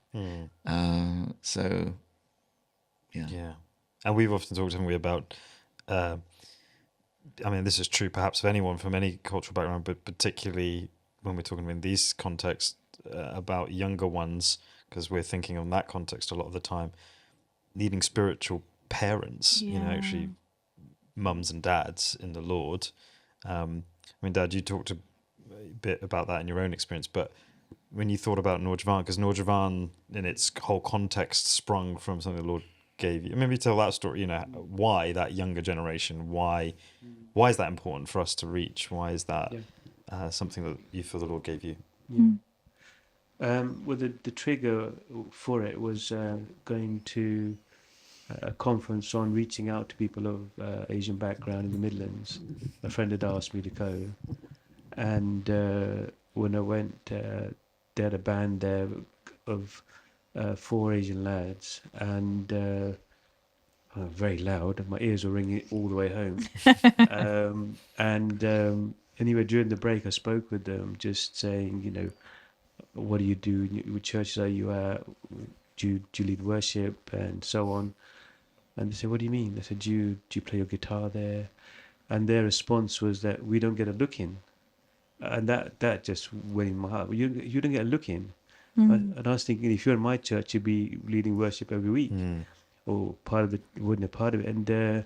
So, yeah. Yeah. And we've often talked, haven't we, about, I mean, this is true perhaps of anyone from any cultural background, but particularly when we're talking in these contexts about younger ones, because we're thinking on that context a lot of the time, needing spiritual parents, you know, actually mums and dads in the Lord. I mean, Dad, you talked a bit about that in your own experience, but when you thought about Naujavan, because Naujavan in its whole context sprung from something the Lord gave you. Maybe tell that story, you know, why that younger generation, why is that important for us to reach? Why is that something that you feel the Lord gave you? Well, the trigger for it was going to a conference on reaching out to people of Asian background in the Midlands. A friend had asked me to go, and when I went, they had a band there of 4 Asian lads, and very loud. My ears were ringing all the way home. Anyway, during the break, I spoke with them, just saying, you know, what do you do? What churches are you at? Do you lead worship and so on? And they said, what do you mean? They said, do you play your guitar there? And their response was that we don't get a look in. And that just went in my heart. You don't get a look in. And I was thinking, if you're in my church, you'd be leading worship every week, or wouldn't a part of it. And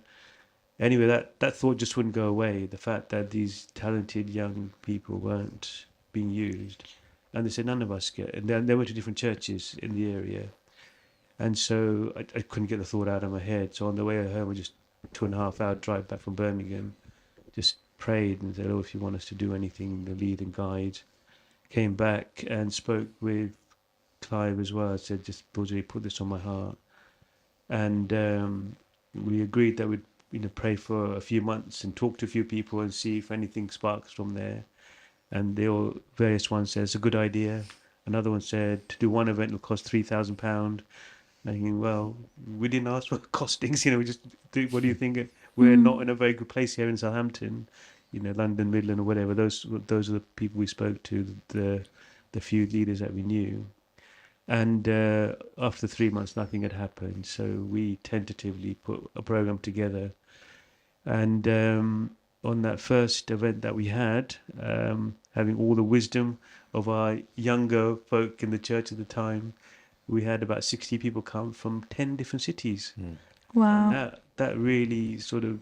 anyway, that thought just wouldn't go away. The fact that these talented young people weren't being used, and they said none of us get. And they went to different churches in the area, and so I couldn't get the thought out of my head. So on the way home, I just 2.5 hour drive back from Birmingham, just prayed and said, "Oh, if you want us to do anything, the lead and guide." Came back and spoke with Clive as well. I said, just Roger, put this on my heart. And we agreed that we'd pray for a few months and talk to a few people and see if anything sparks from there. And various ones said, it's a good idea. Another one said, to do one event will cost £3,000. And I think, well, we didn't ask for costings, we just, what do you think? We're not in a very good place here in Southampton. London, Midland, or whatever. Those are the people we spoke to, the few leaders that we knew. And after 3 months, nothing had happened. So we tentatively put a program together. And on that first event that we had, having all the wisdom of our younger folk in the church at the time, we had about 60 people come from 10 different cities. Wow. And that really sort of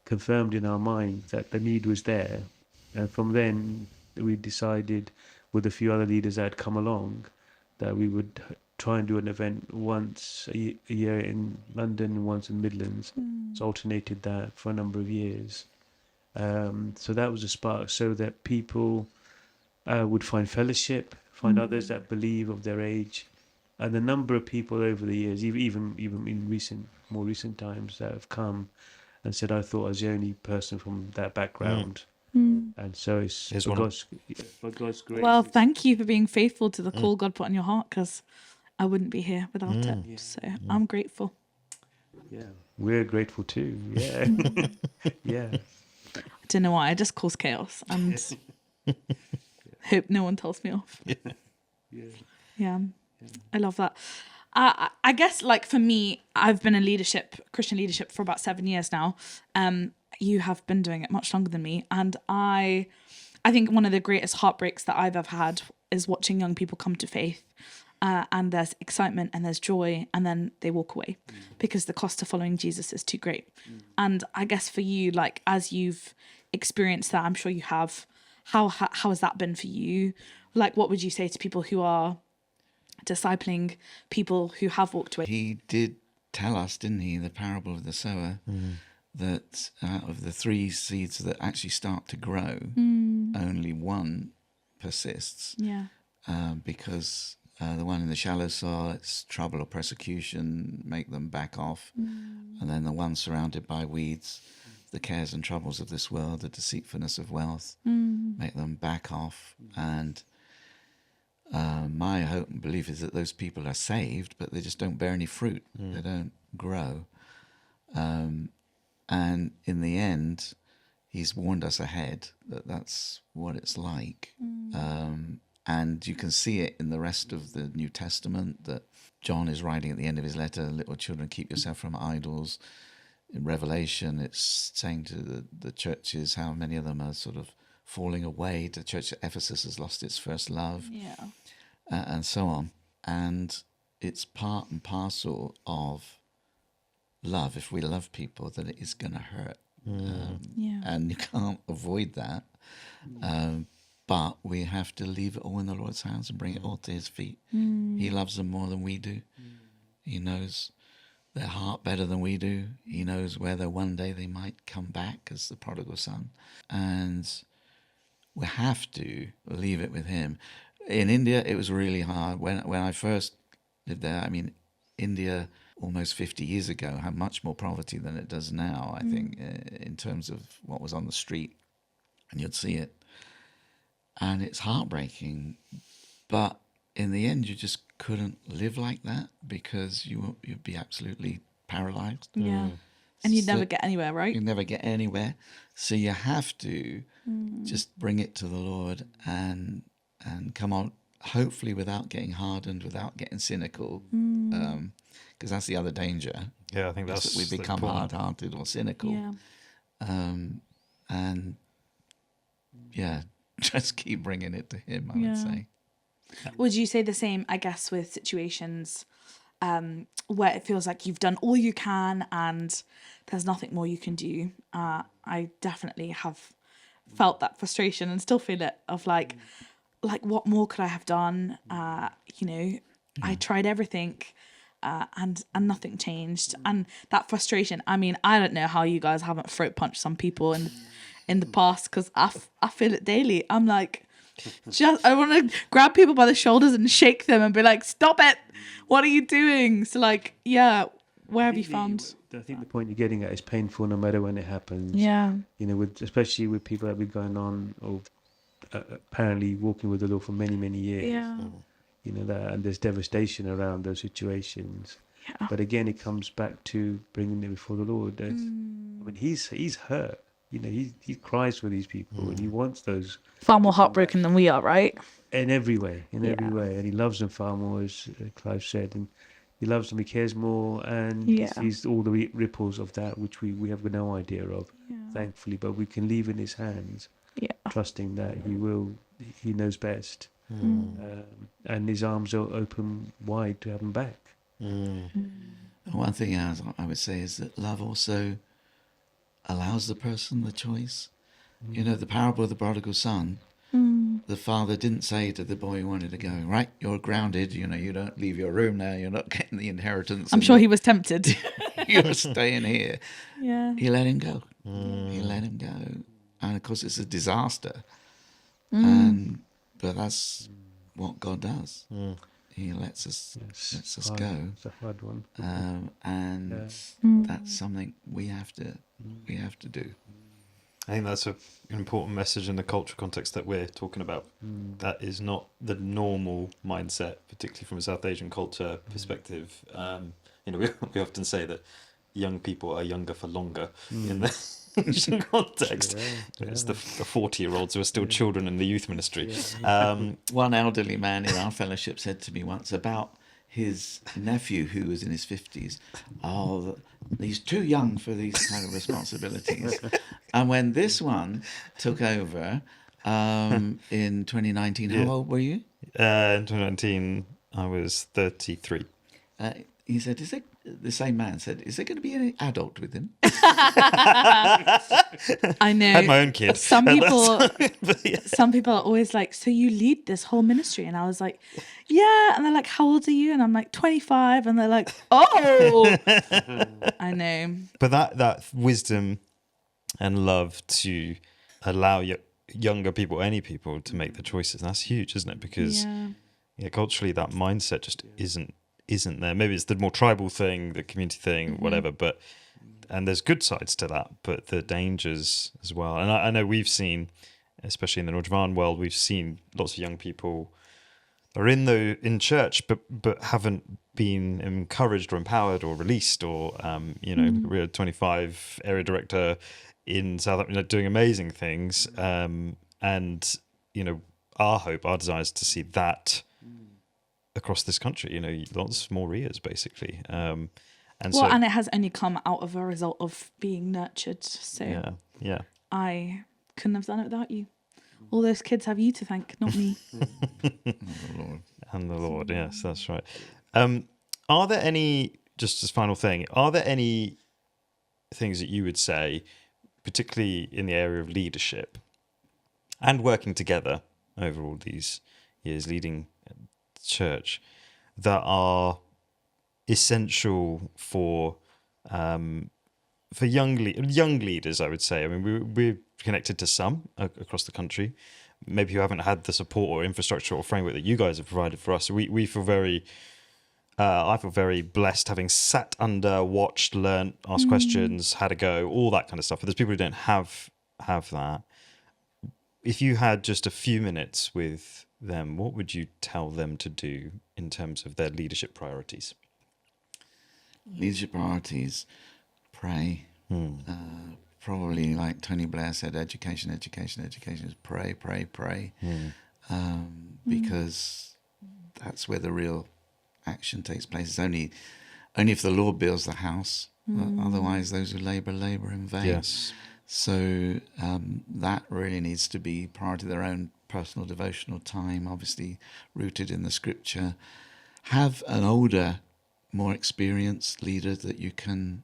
confirmed in our minds that the need was there. And from then we decided, with a few other leaders that had come along, that we would try and do an event once a year in London and once in Midlands. So alternated that for a number of years. So that was a spark, so that people would find fellowship, find others that believe of their age. And the number of people over the years, even in more recent times, that have come and said, I thought I was the only person from that background. And so it's for God's grace. Well, thank you for being faithful to the call God put on your heart, because I wouldn't be here without it. Yeah. So I'm grateful. Yeah, we're grateful too. Yeah. Yeah. I don't know why, I just cause chaos and hope no one tells me off. Yeah. I love that. I guess, like, for me, I've been in Christian leadership for about 7 years now. You have been doing it much longer than me. And I think one of the greatest heartbreaks that I've ever had is watching young people come to faith. And there's excitement and there's joy, and then they walk away because the cost of following Jesus is too great. And I guess for you, like, as you've experienced that, I'm sure you have, how has that been for you? Like, what would you say to people who are discipling people who have walked away? He did tell us, didn't he, the parable of the sower, that out of the 3 seeds that actually start to grow, only one persists. Yeah. Because the one in the shallow soil, it's trouble or persecution, make them back off. And then the one surrounded by weeds, the cares and troubles of this world, the deceitfulness of wealth, make them back off. And My hope and belief is that those people are saved, but they just don't bear any fruit. They don't grow. And in the end, he's warned us ahead that that's what it's like. And you can see it in the rest of the New Testament that John is writing at the end of his letter, little children, keep yourself from idols. In Revelation, it's saying to the churches how many of them are sort of falling away. The church at Ephesus has lost its first love, and so on. And it's part and parcel of love. If we love people, that it is going to hurt. And you can't avoid that. But we have to leave it all in the Lord's hands and bring it all to his feet. He loves them more than we do. He knows their heart better than we do. He knows whether one day they might come back as the prodigal son. And we have to leave it with him. In India, it was really hard. When I first lived there, I mean, India almost 50 years ago had much more poverty than it does now, I think, in terms of what was on the street. And you'd see it. And it's heartbreaking. But in the end, you just couldn't live like that because you'd be absolutely paralyzed. Yeah. And you'd never get anywhere, right? You'd never get anywhere. So you have to just bring it to the Lord and come on, hopefully without getting hardened, without getting cynical, because that's the other danger. Yeah, I think that's that we become hard-hearted or cynical. Yeah. And yeah, just keep bringing it to him, I would say. Would you say the same, I guess, with situations where it feels like you've done all you can and there's nothing more you can do? I definitely have felt that frustration and still feel it of like what more could I have done? I tried everything and nothing changed. And that frustration, I mean, I don't know how you guys haven't throat punched some people in the past, because I feel it daily. I'm like, I want to grab people by the shoulders and shake them and be like, stop it, what are you doing? So like, where have you found? I think the point you're getting at is painful no matter when it happens. Especially with people that have been going on or apparently walking with the Lord for many, many years. And there's devastation around those situations. But again, it comes back to bringing it before the Lord. I mean, he's hurt. He cries for these people and he wants those. Far more heartbroken than we are, right? In every way. And he loves them far more, as Clive said. And he loves them, he cares more, and he sees all the ripples of that, which we have no idea of, thankfully. But we can leave in his hands, trusting that he knows best. And his arms are open wide to have him back. One thing I would say is that love also allows the person the choice. The parable of the prodigal son, the father didn't say to the boy who wanted to go, right, you're grounded, you don't leave your room now, you're not getting the inheritance. I'm sure he was tempted. You're staying here. He let him go. Mm. He let him go. And of course it's a disaster. But that's what God does. He lets us go. It's a hard one. And that's something we have to do. I think that's an important message in the cultural context that we're talking about. That is not the normal mindset, particularly from a South Asian culture perspective. We often say that young people are younger for longer in the Asian context. It's the 40-year-olds who are still children in the youth ministry. One elderly man in our fellowship said to me once about his nephew who was in his 50s, he's too young for these kind of responsibilities. And when this one took over in 2019, how old were you? In 2019, I was 33. He said, the same man said, is there going to be any adult with him? I know. I had my own kid. Some people are always like, so you lead this whole ministry? And I was like, yeah. And they're like, how old are you? And I'm like, 25. And they're like, oh. I know. But that wisdom and love to allow younger people, any people, to make the choices, that's huge, isn't it? Because culturally that mindset just isn't there. Maybe it's the more tribal thing, the community thing, whatever, and there's good sides to that, but the dangers as well. And I know we've seen, especially in the Naujavan world, we've seen lots of young people are in church, but haven't been encouraged or empowered or released, or we're a 25 area director in South Africa doing amazing things, and our desire is to see that across this country. Lots more ears basically, and it has only come out of a result of being nurtured. So yeah. I couldn't have done it without you. All those kids have you to thank, not me. And the Lord, yes, that's right. Are there any, just as final thing, are there any things that you would say, particularly in the area of leadership and working together over all these years leading church, that are essential for young leaders, I would say? I mean, we're connected to some across the country, maybe who haven't had the support or infrastructure or framework that you guys have provided for us. We feel very, I feel very blessed having sat under, watched, learned, asked questions, had a go, all that kind of stuff. But there's people who don't have that. If you had just a few minutes with them, what would you tell them to do in terms of their leadership priorities? Leadership priorities, pray. Probably like Tony Blair said, education is pray. Because that's where the real action takes place. It's only if the Lord builds the house, otherwise those who labour in vain. Yes. So that really needs to be part of their own personal devotional time, obviously rooted in the scripture. Have an older, more experienced leader that you can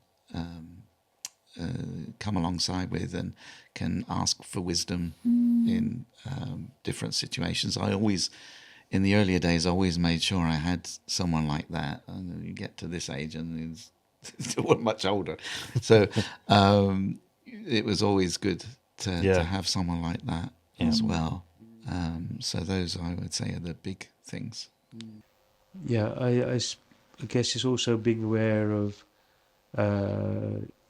come alongside with and can ask for wisdom in different situations. In the earlier days, I always made sure I had someone like that. And you get to this age and he's still much older. So it was always good to have someone like that as well. So those, I would say, are the big things. Yeah, I guess it's also being aware of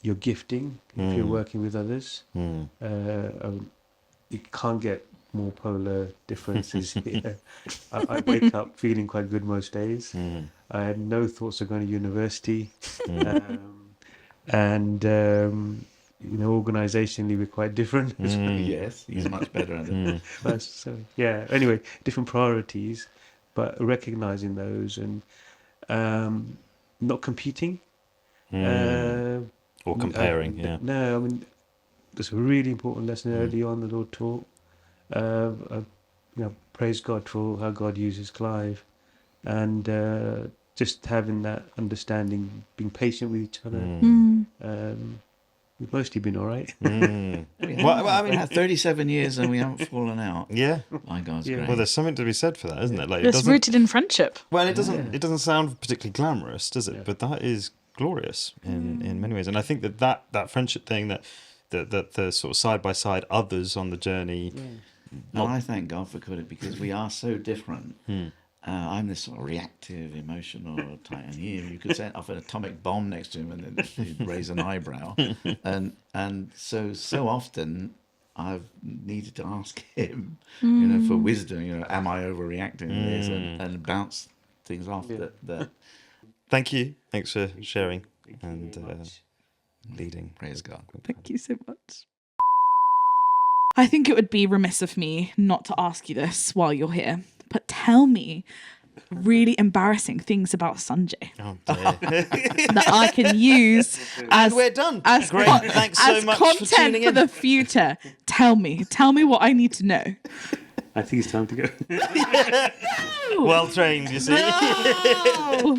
your gifting if you're working with others. You can't get more polar differences here. I wake up feeling quite good most days. I had no thoughts of going to university. Organisationally we're quite different. Yes, he's much better at it. So anyway, different priorities, but recognising those and not competing. Or comparing, No, I mean, there's a really important lesson early on the Lord taught. Praise God for how God uses Clive, and just having that understanding, being patient with each other. We've mostly been all right. We had 37 years and we haven't fallen out. Yeah. My God's grace. Well, there's something to be said for that, isn't it? Like, it's rooted in friendship. Well, it doesn't sound particularly glamorous, does it? Yeah. But that is glorious in many ways. And I think that friendship thing, that the sort of side by side others on the journey. No, I thank God for Kuldip because we are so different. I'm this sort of reactive, emotional type, and you could set off an atomic bomb next to him and then he'd raise an eyebrow. And so often I've needed to ask him, for wisdom. Am I overreacting to this, and bounce things off that. Thank you. Thanks for sharing and leading. Praise God. Thank you so much. I think it would be remiss of me not to ask you this while you're here, but tell me really embarrassing things about Sanjay that I can use as, and we're done. As great. Thanks so much content for tuning in. for the future. Tell me what I need to know. I think it's time to go. Well trained, you see. No.